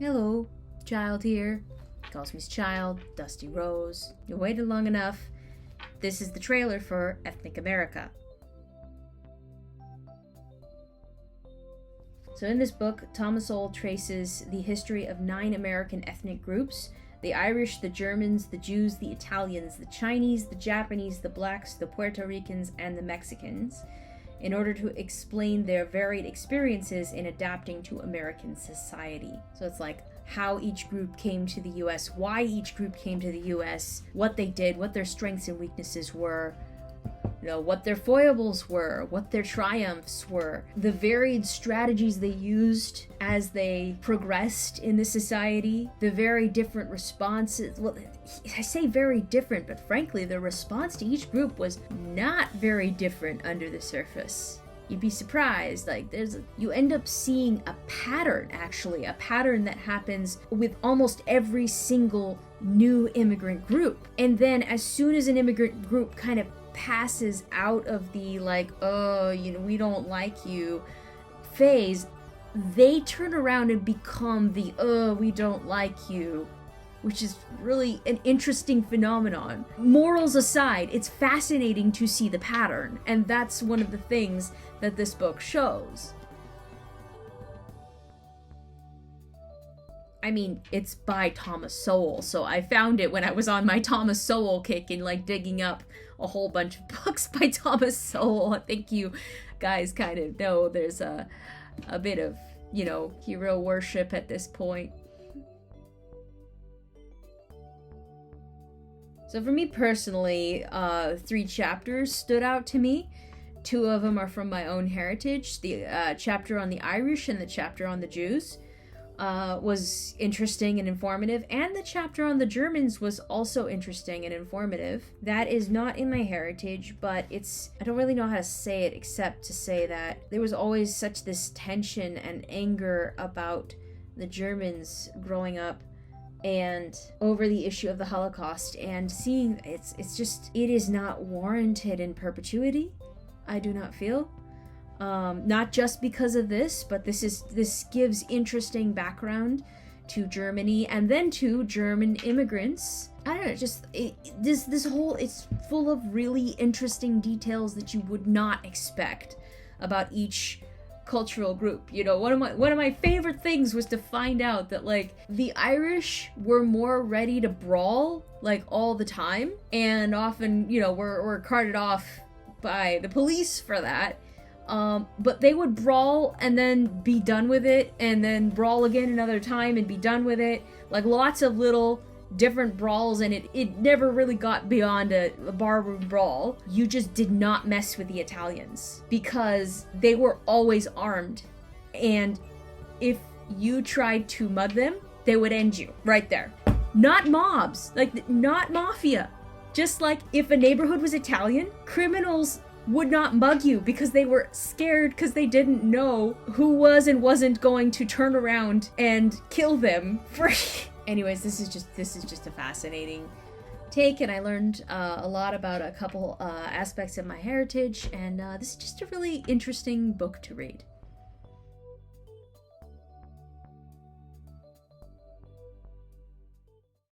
Hello, Child here. Calls me Child, Dusty Rose. You waited long enough. This is the trailer for Ethnic America. So in this book, Thomas Sowell traces the history of 9 American ethnic groups: the Irish, the Germans, the Jews, the Italians, the Chinese, the Japanese, the Blacks, the Puerto Ricans, and the Mexicans, in order to explain their varied experiences in adapting to American society. So it's like how each group came to the US, why each group came to the US, what they did, what their strengths and weaknesses were, what their foibles were, what their triumphs were, the varied strategies they used as they progressed in the society, the very different responses. Well, I say very different, but frankly, the response to each group was not very different under the surface. You'd be surprised, you end up seeing a pattern that happens with almost every single new immigrant group. And then as soon as an immigrant group kind of passes out of the we don't like you phase, they turn around and become the we don't like you, which is really an interesting phenomenon. Morals aside, it's fascinating to see the pattern, and that's one of the things that this book shows. I mean, it's by Thomas Sowell, so I found it when I was on my Thomas Sowell kick and digging up a whole bunch of books by Thomas Sowell. I think you guys kind of know there's a bit of, hero worship at this point. So for me personally, 3 chapters stood out to me. 2 of them are from my own heritage. The chapter on the Irish and the chapter on the Jews was interesting and informative, and the chapter on the Germans was also interesting and informative. That is not in my heritage, but I don't really know how to say it except to say that there was always such this tension and anger about the Germans growing up and over the issue of the Holocaust, and seeing it is not warranted in perpetuity, I do not feel. Not just because of this, but this gives interesting background to Germany and then to German immigrants. I don't know, it's full of really interesting details that you would not expect about each cultural group. One of my favorite things was to find out that the Irish were more ready to brawl all the time, and often were carted off by the police for that. But they would brawl and then be done with it, and then brawl again another time and be done with it. Lots of little different brawls, and it never really got beyond a barroom brawl. You just did not mess with the Italians because they were always armed, and if you tried to mug them, they would end you right there. Not mobs, not mafia. Just if a neighborhood was Italian, criminals would not mug you because they were scared, because they didn't know who was and wasn't going to turn around and kill them. Anyways, this is just a fascinating take, and I learned a lot about a couple aspects of my heritage, and this is just a really interesting book to read.